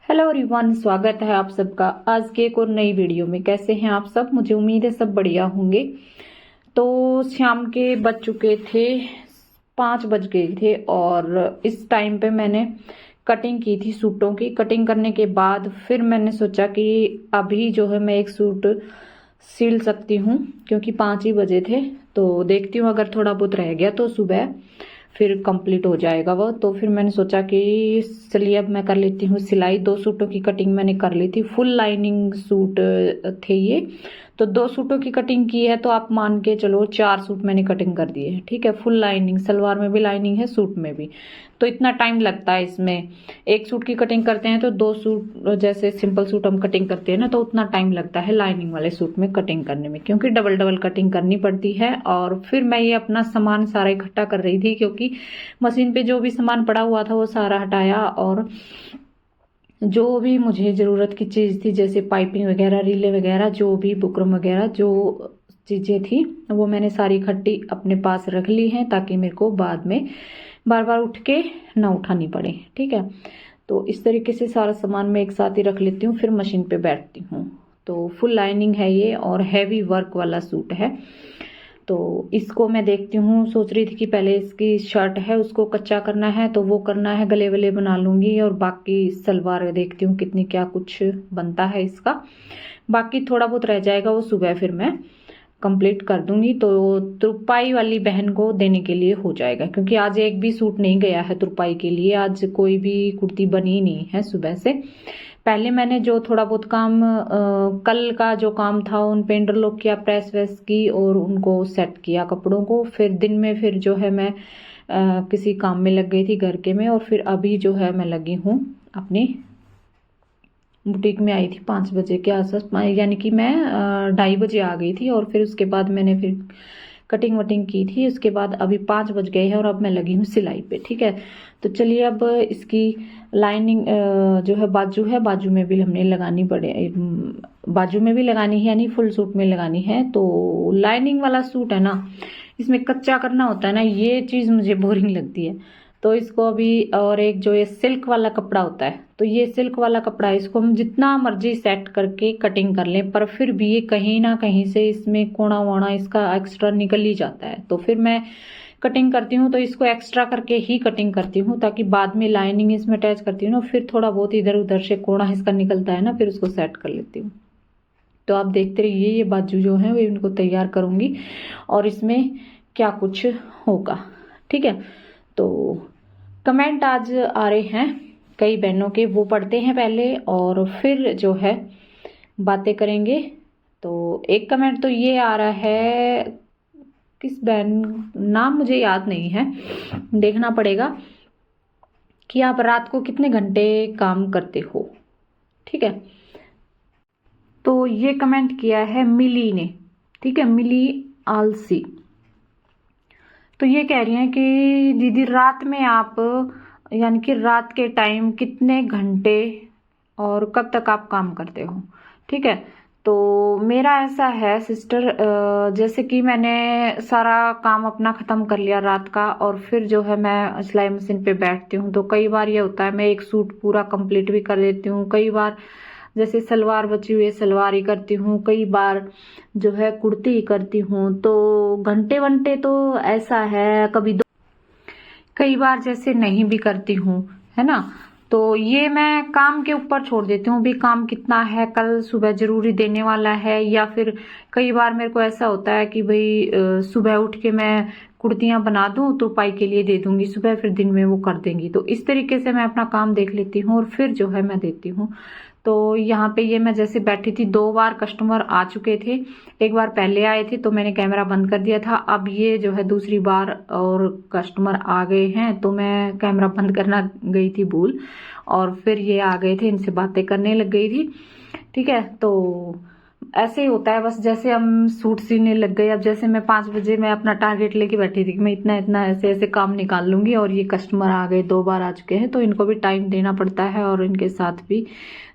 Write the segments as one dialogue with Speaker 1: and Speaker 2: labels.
Speaker 1: Hello everyone, स्वागत है आप सबका आज के एक और नई वीडियो में। कैसे हैं आप सब? मुझे उम्मीद है सब बढ़िया होंगे। तो शाम के बज चुके थे 5 बज गए थे और इस टाइम पे मैंने कटिंग की थी सूटों की। कटिंग करने के बाद फिर मैंने सोचा कि अभी जो है मैं एक सूट सिल सकती हूँ, क्योंकि 5 ही बजे थे। तो देखती हूँ अगर थोड़ा बहुत रह गया तो सुबह फिर कंप्लीट हो जाएगा वो। तो फिर मैंने सोचा कि चलिए अब मैं कर लेती हूँ सिलाई। 2 सूटों की कटिंग मैंने कर ली थी, फुल लाइनिंग सूट थे ये। तो 2 सूटों की कटिंग की है तो आप मान के चलो 4 सूट मैंने कटिंग कर दिए हैं। ठीक है, फुल लाइनिंग, सलवार में भी लाइनिंग है, सूट में भी। तो इतना टाइम लगता है इसमें। एक सूट की कटिंग करते हैं तो 2 सूट, जैसे सिंपल सूट हम कटिंग करते हैं ना, तो उतना टाइम लगता है लाइनिंग वाले सूट में कटिंग करने में, क्योंकि डबल डबल कटिंग करनी पड़ती है। और फिर मैं ये अपना सामान सारा इकट्ठा कर रही थी, क्योंकि मशीन पे जो भी सामान पड़ा हुआ था वो सारा हटाया, और जो भी मुझे ज़रूरत की चीज़ थी, जैसे पाइपिंग वगैरह, रीले वगैरह, जो भी बुकरम वगैरह जो चीज़ें थी, वो मैंने सारी इकट्ठी अपने पास रख ली हैं, ताकि मेरे को बाद में बार बार उठ के ना उठानी पड़े। ठीक है, तो इस तरीके से सारा सामान मैं एक साथ ही रख लेती हूँ, फिर मशीन पे बैठती हूँ। तो फुल लाइनिंग है ये और हैवी वर्क वाला सूट है। तो इसको मैं देखती हूँ, सोच रही थी कि पहले इसकी शर्ट है उसको कच्चा करना है, तो वो करना है, गले वले बना लूंगी, और बाकी सलवार देखती हूँ कितनी क्या कुछ बनता है इसका। बाकी थोड़ा बहुत रह जाएगा, वो सुबह फिर मैं कंप्लीट कर दूंगी। तो तुरपाई वाली बहन को देने के लिए हो जाएगा, क्योंकि आज एक भी सूट नहीं गया है तुरपाई के लिए। आज कोई भी कुर्ती बनी नहीं है सुबह से। पहले मैंने जो थोड़ा बहुत काम कल का जो काम था उन पे इंटरलॉक किया, प्रेस वेस की, और उनको सेट किया कपड़ों को। फिर दिन में फिर जो है मैं किसी काम में लग गई थी घर के में, और फिर अभी जो है मैं लगी हूँ अपनी बुटीक में। आई थी 5 बजे के आसपास, यानी कि मैं 2:30 बजे आ गई थी, और फिर उसके बाद मैंने फिर कटिंग वटिंग की थी। उसके बाद अभी 5 बज गए हैं और अब मैं लगी हूँ सिलाई पे। ठीक है, तो चलिए अब इसकी लाइनिंग जो है बाजू में भी हमने लगानी पड़े, बाजू में भी लगानी है, यानी फुल सूट में लगानी है। तो लाइनिंग वाला सूट है ना, इसमें कच्चा करना होता है ना, ये चीज़ मुझे बोरिंग लगती है। तो इसको अभी, और एक जो ये सिल्क वाला कपड़ा होता है, तो ये सिल्क वाला कपड़ा, इसको हम जितना मर्जी सेट करके कटिंग कर लें, पर फिर भी ये कहीं ना कहीं से इसमें कोना वोना इसका एक्स्ट्रा निकल ही जाता है। तो फिर मैं कटिंग करती हूँ तो इसको एक्स्ट्रा करके ही कटिंग करती हूँ, ताकि बाद में लाइनिंग इसमें अटैच करती हूँ ना, फिर थोड़ा बहुत इधर उधर से कोना इसका निकलता है ना, फिर उसको सेट कर लेती हूँ। तो आप देखते रहिए, ये बाजू जो है वो इनको तैयार करूंगी और इसमें क्या कुछ होगा। ठीक है, तो कमेंट आज आ रहे हैं कई बहनों के, वो पढ़ते हैं पहले और फिर जो है बातें करेंगे। तो एक कमेंट तो ये आ रहा है, किस बहन, नाम मुझे याद नहीं है, देखना पड़ेगा, कि आप रात को कितने घंटे काम करते हो। ठीक है, तो ये कमेंट किया है मिली ने। ठीक है, मिली आलसी। तो ये कह रही हैं कि दीदी रात में आप, यानी कि रात के टाइम कितने घंटे और कब तक आप काम करते हो। ठीक है, तो मेरा ऐसा है सिस्टर, जैसे कि मैंने सारा काम अपना ख़त्म कर लिया रात का, और फिर जो है मैं सिलाई मशीन पे बैठती हूँ, तो कई बार ये होता है मैं एक सूट पूरा कंप्लीट भी कर देती हूँ। कई बार जैसे सलवार बची हुई है सलवार ही करती हूँ, कई बार जो है कुर्ती ही करती हूँ। तो घंटे वंटे तो ऐसा है, कभी दो, कई बार जैसे नहीं भी करती हूँ, है ना। तो ये मैं काम के ऊपर छोड़ देती हूँ, भी काम कितना है, कल सुबह जरूरी देने वाला है, या फिर कई बार मेरे को ऐसा होता है कि भाई सुबह उठ के मैं कुर्तियां बना दूं तो पाई के लिए दे दूंगी सुबह, फिर दिन में वो कर देंगी। तो इस तरीके से मैं अपना काम देख लेती हूँ और फिर जो है मैं देती हूँ। तो यहाँ पे ये मैं जैसे बैठी थी, 2 बार कस्टमर आ चुके थे। एक बार पहले आए थे तो मैंने कैमरा बंद कर दिया था, अब ये जो है दूसरी बार और कस्टमर आ गए हैं, तो मैं कैमरा बंद करना गई थी भूल, और फिर ये आ गए थे, इनसे बातें करने लग गई थी। ठीक है, तो ऐसे ही होता है बस, जैसे हम सूट सीने लग गए। अब जैसे मैं 5 बजे मैं अपना टारगेट लेके बैठी थी कि मैं इतना इतना ऐसे ऐसे काम निकाल लूंगी, और ये कस्टमर आ गए, 2 बार आ चुके हैं, तो इनको भी टाइम देना पड़ता है, और इनके साथ भी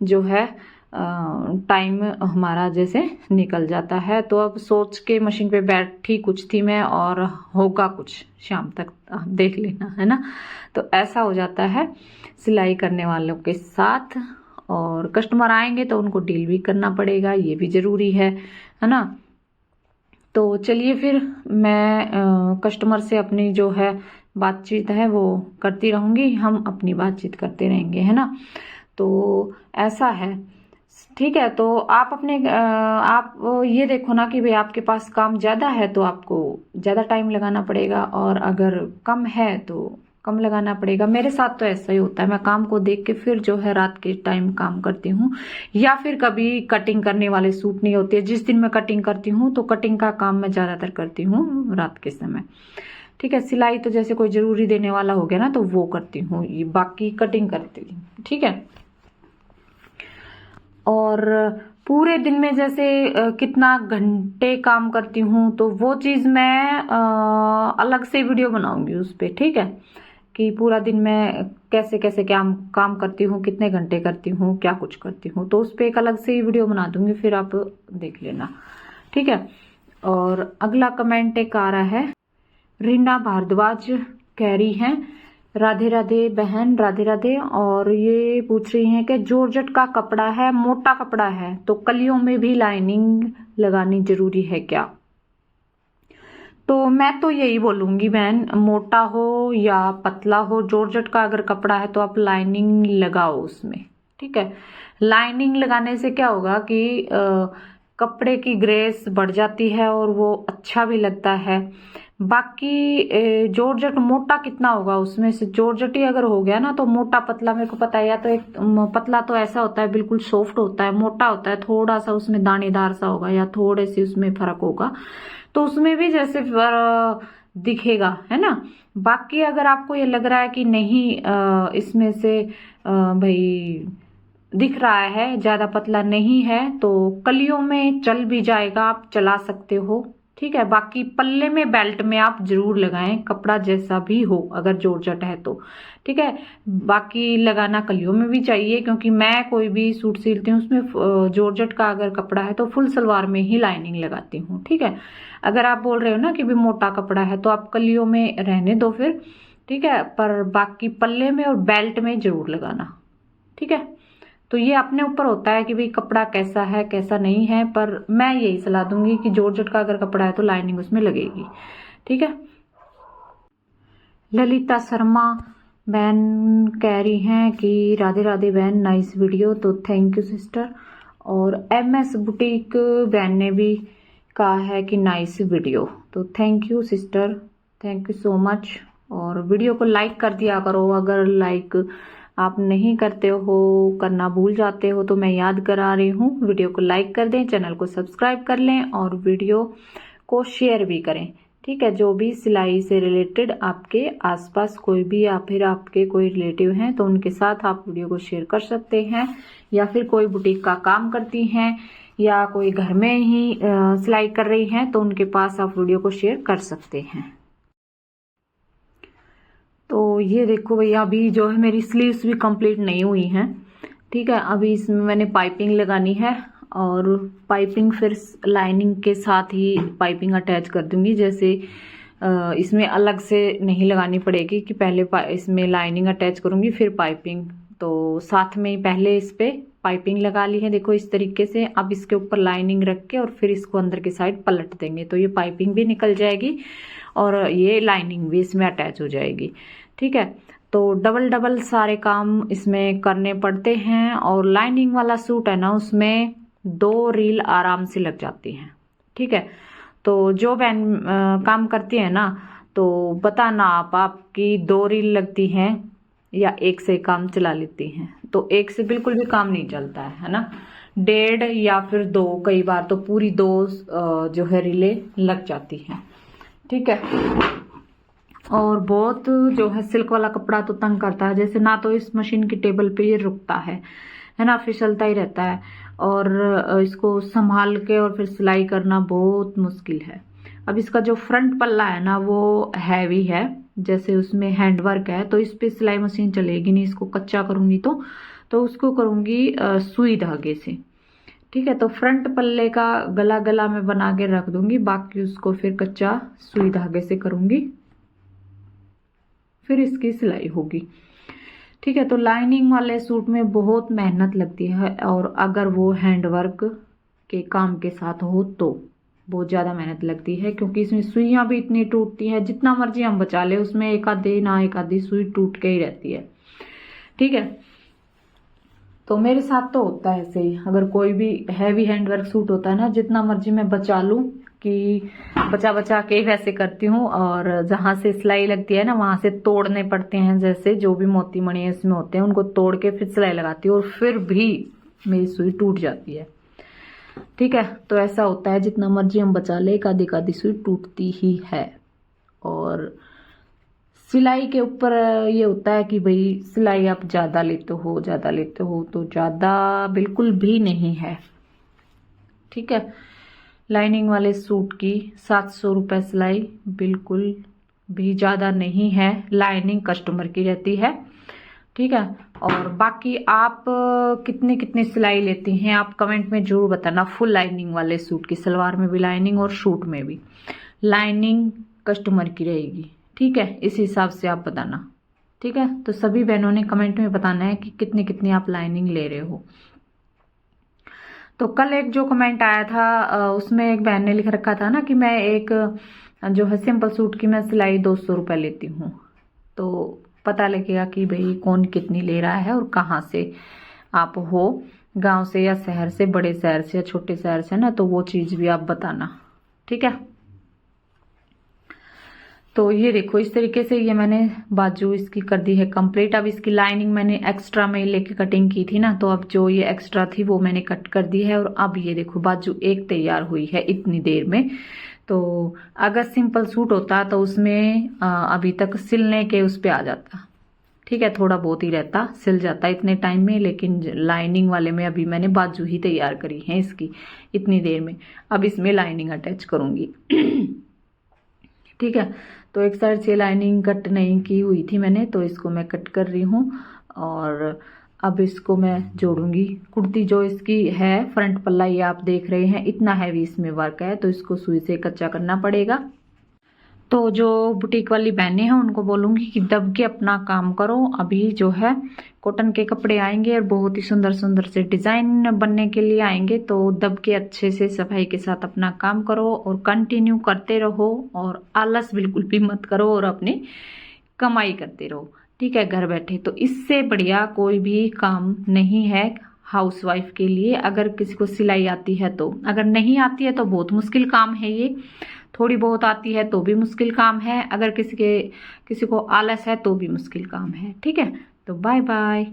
Speaker 1: जो है टाइम हमारा जैसे निकल जाता है। तो अब सोच के मशीन पे बैठी कुछ थी मैं, और होगा कुछ शाम तक, आप देख लेना, है ना। तो ऐसा हो जाता है सिलाई करने वालों के साथ। और कस्टमर आएंगे तो उनको डील भी करना पड़ेगा, ये भी ज़रूरी है ना। तो चलिए फिर मैं कस्टमर से अपनी जो है बातचीत है वो करती रहूँगी, हम अपनी बातचीत करते रहेंगे, है ना। तो ऐसा है, ठीक है। तो आप अपने आप ये देखो ना कि भाई आपके पास काम ज़्यादा है तो आपको ज़्यादा टाइम लगाना पड़ेगा, और अगर कम है तो कम लगाना पड़ेगा। मेरे साथ तो ऐसा ही होता है, मैं काम को देख के फिर जो है रात के टाइम काम करती हूँ, या फिर कभी कटिंग करने वाले सूट नहीं होते, जिस दिन मैं कटिंग करती हूँ तो कटिंग का काम मैं ज़्यादातर करती हूँ रात के समय, ठीक है। सिलाई तो जैसे कोई ज़रूरी देने वाला हो गया ना तो वो करती हूँ, ये बाकी कटिंग करती हूँ, ठीक है। और पूरे दिन में जैसे कितना घंटे काम करती हूँ तो वो चीज़ मैं अलग से वीडियो बनाऊंगी उस पर, ठीक है, कि पूरा दिन मैं कैसे कैसे क्या काम करती हूँ, कितने घंटे करती हूँ, क्या कुछ करती हूँ, तो उस पर एक अलग से ही वीडियो बना दूंगी, फिर आप देख लेना, ठीक है। और अगला कमेंट एक आ रहा है, रीना भारद्वाज कह रही हैं, राधे राधे बहन, राधे राधे। और ये पूछ रही हैं कि जॉर्जेट का कपड़ा है, मोटा कपड़ा है, तो कलियों में भी लाइनिंग लगानी जरूरी है क्या? तो मैं तो यही बोलूंगी बहन, मोटा हो या पतला हो, जॉर्जेट का अगर कपड़ा है तो आप लाइनिंग लगाओ उसमें, ठीक है। लाइनिंग लगाने से क्या होगा कि कपड़े की ग्रेस बढ़ जाती है और वो अच्छा भी लगता है। बाकी जॉर्जेट मोटा कितना होगा, उसमें से जॉर्जेट ही अगर हो गया ना तो मोटा पतला मेरे को पता है, या तो एक पतला तो ऐसा होता है बिल्कुल सॉफ्ट होता है, मोटा होता है थोड़ा सा उसमें दानेदार सा होगा या थोड़े से उसमें फर्क होगा, तो उसमें भी जैसे दिखेगा, है ना। बाकी अगर आपको ये लग रहा है कि नहीं इसमें से भाई दिख रहा है ज्यादा पतला नहीं है, तो कलियों में चल भी जाएगा, आप चला सकते हो, ठीक है। बाकी पल्ले में बेल्ट में आप जरूर लगाएं, कपड़ा जैसा भी हो अगर जॉर्जेट है तो, ठीक है। बाकी लगाना कलियों में भी चाहिए, क्योंकि मैं कोई भी सूट सिलती हूँ उसमें जॉर्जेट का अगर कपड़ा है तो फुल सलवार में ही लाइनिंग लगाती हूँ, ठीक है। अगर आप बोल रहे हो ना कि भी मोटा कपड़ा है तो आप कलियों में रहने दो फिर, ठीक है, पर बाकी पल्ले में और बेल्ट में जरूर लगाना, ठीक है। तो ये अपने ऊपर होता है कि भाई कपड़ा कैसा है कैसा नहीं है, पर मैं यही सलाह दूंगी कि जॉर्जेट का अगर कपड़ा है तो लाइनिंग उसमें लगेगी, ठीक है। ललिता शर्मा बहन कह रही हैं कि राधे राधे बहन, नाइस वीडियो, तो थैंक यू सिस्टर। और MS बुटीक बहन ने भी कहा है कि नाइस वीडियो, तो thank you sister, thank you so much. और वीडियो को लाइक कर दिया करो, अगर लाइक आप नहीं करते हो, करना भूल जाते हो तो मैं याद करा रही हूँ, वीडियो को लाइक कर दें, चैनल को सब्सक्राइब कर लें और वीडियो को शेयर भी करें, ठीक है। जो भी सिलाई से रिलेटेड आपके आसपास कोई भी या फिर आपके कोई रिलेटिव हैं तो उनके साथ आप वीडियो को शेयर कर सकते हैं, या फिर कोई बुटीक का काम करती हैं या कोई घर में ही सिलाई कर रही हैं तो उनके पास आप वीडियो को शेयर कर सकते हैं। तो ये देखो भैया, अभी जो है मेरी स्लीव्स भी कंप्लीट नहीं हुई हैं, ठीक है। अभी इसमें मैंने पाइपिंग लगानी है, और पाइपिंग फिर लाइनिंग के साथ ही पाइपिंग अटैच कर दूंगी, जैसे इसमें अलग से नहीं लगानी पड़ेगी कि पहले इसमें लाइनिंग अटैच करूंगी फिर पाइपिंग, तो साथ में ही पहले इस पे पाइपिंग लगा ली है, देखो इस तरीके से। अब इसके ऊपर लाइनिंग रख के और फिर इसको अंदर की साइड पलट देंगे, तो ये पाइपिंग भी निकल जाएगी और ये लाइनिंग भी इसमें अटैच हो जाएगी, ठीक है। तो डबल डबल सारे काम इसमें करने पड़ते हैं, और लाइनिंग वाला सूट है ना उसमें 2 रील आराम से लग जाती हैं, ठीक है। तो जो बहन काम करती है ना तो बताना आपकी 2 रील लगती हैं या 1 से काम चला लेती हैं, तो 1 से बिल्कुल भी काम नहीं चलता है ना, 1.5 या फिर 2, कई बार तो पूरी 2 जो है रीलें लग जाती हैं, ठीक है। और बहुत जो है सिल्क वाला कपड़ा तो तंग करता है, जैसे ना तो इस मशीन की टेबल पे ये रुकता है ना, फिसलता ही रहता है, और इसको संभाल के और फिर सिलाई करना बहुत मुश्किल है। अब इसका जो फ्रंट पल्ला है ना वो हैवी है, जैसे उसमें हैंडवर्क है, तो इस पे सिलाई मशीन चलेगी नहीं, इसको कच्चा करूंगी तो उसको करूंगी सुई धागे से, ठीक है। तो फ्रंट पल्ले का गला गला में बना के रख दूंगी, बाकी उसको फिर कच्चा सुई धागे से करूंगी, फिर इसकी सिलाई होगी, ठीक ठीक है। तो लाइनिंग वाले सूट में बहुत मेहनत लगती है, और अगर वो हैंडवर्क के काम के साथ हो तो बहुत ज़्यादा मेहनत लगती है, क्योंकि इसमें सुइयां भी इतनी टूटती है, जितना मर्जी हम बचा ले उसमें एक आधी सुई टूट के ही रहती है। ठीक है। तो मेरे साथ तो होता है ऐसे ही, अगर कोई भी हैवी हैंडवर्क सूट होता है ना, जितना मर्जी मैं बचा लूं कि बचा के वैसे करती हूँ, और जहां से सिलाई लगती है ना वहां से तोड़ने पड़ते हैं, जैसे जो भी मोती मणि इसमें होते हैं उनको तोड़ के फिर सिलाई लगाती हूँ, और फिर भी मेरी सुई टूट जाती है। ठीक है। तो ऐसा होता है, जितना मर्जी हम बचा ले एक आधी सुई टूटती ही है। और सिलाई के ऊपर ये होता है कि भाई सिलाई आप ज़्यादा लेते हो तो ज़्यादा बिल्कुल भी नहीं है। ठीक है। लाइनिंग वाले सूट की 700 रुपये सिलाई बिल्कुल भी ज़्यादा नहीं है, लाइनिंग कस्टमर की रहती है। ठीक है। और बाकी आप कितनी कितनी सिलाई लेती हैं आप कमेंट में जरूर बताना। फुल लाइनिंग वाले सूट की, सलवार में भी लाइनिंग और सूट में भी लाइनिंग कस्टमर की रहेगी। ठीक है। इस हिसाब से आप बताना। ठीक है। तो सभी बहनों ने कमेंट में बताना है कि कितनी कितनी आप लाइनिंग ले रहे हो। तो कल एक जो कमेंट आया था उसमें एक बहन ने लिख रखा था ना कि मैं एक जो है सिंपल सूट की मैं सिलाई 200 रुपये लेती हूँ। तो पता लगेगा कि भाई कौन कितनी ले रहा है और कहाँ से आप हो, गांव से या शहर से, बड़े शहर से या छोटे शहर से ना, तो वो चीज़ भी आप बताना। ठीक है। तो ये देखो इस तरीके से ये मैंने बाजू इसकी कर दी है कंप्लीट। अब इसकी लाइनिंग मैंने एक्स्ट्रा में लेके कटिंग की थी ना, तो अब जो ये एक्स्ट्रा थी वो मैंने कट कर दी है, और अब ये देखो बाजू एक तैयार हुई है इतनी देर में। तो अगर सिंपल सूट होता तो उसमें अभी तक सिलने के उस पे आ जाता। ठीक है। थोड़ा बहुत ही रहता, सिल जाता इतने टाइम में, लेकिन लाइनिंग वाले में अभी मैंने बाजू ही तैयार करी है इसकी इतनी देर में। अब इसमें लाइनिंग अटैच करूंगी। ठीक है। तो एक साइड से लाइनिंग कट नहीं की हुई थी मैंने, तो इसको मैं कट कर रही हूँ, और अब इसको मैं जोड़ूंगी। कुर्ती जो इसकी है फ्रंट पल्ला ये आप देख रहे हैं, इतना हैवी इसमें वर्क है, तो इसको सुई से कच्चा करना पड़ेगा। तो जो बुटीक वाली बहनें हैं उनको बोलूंगी कि दब के अपना काम करो। अभी जो है कॉटन के कपड़े आएंगे और बहुत ही सुंदर सुंदर से डिजाइन बनने के लिए आएंगे, तो दब के अच्छे से सफाई के साथ अपना काम करो और कंटिन्यू करते रहो, और आलस बिल्कुल भी मत करो, और अपनी कमाई करते रहो। ठीक है। घर बैठे तो इससे बढ़िया कोई भी काम नहीं है हाउसवाइफ के लिए। अगर किसी को सिलाई आती है तो, अगर नहीं आती है तो बहुत मुश्किल काम है ये, थोड़ी बहुत आती है तो भी मुश्किल काम है, अगर किसी को आलस है तो भी मुश्किल काम है। ठीक है। तो बाय बाय।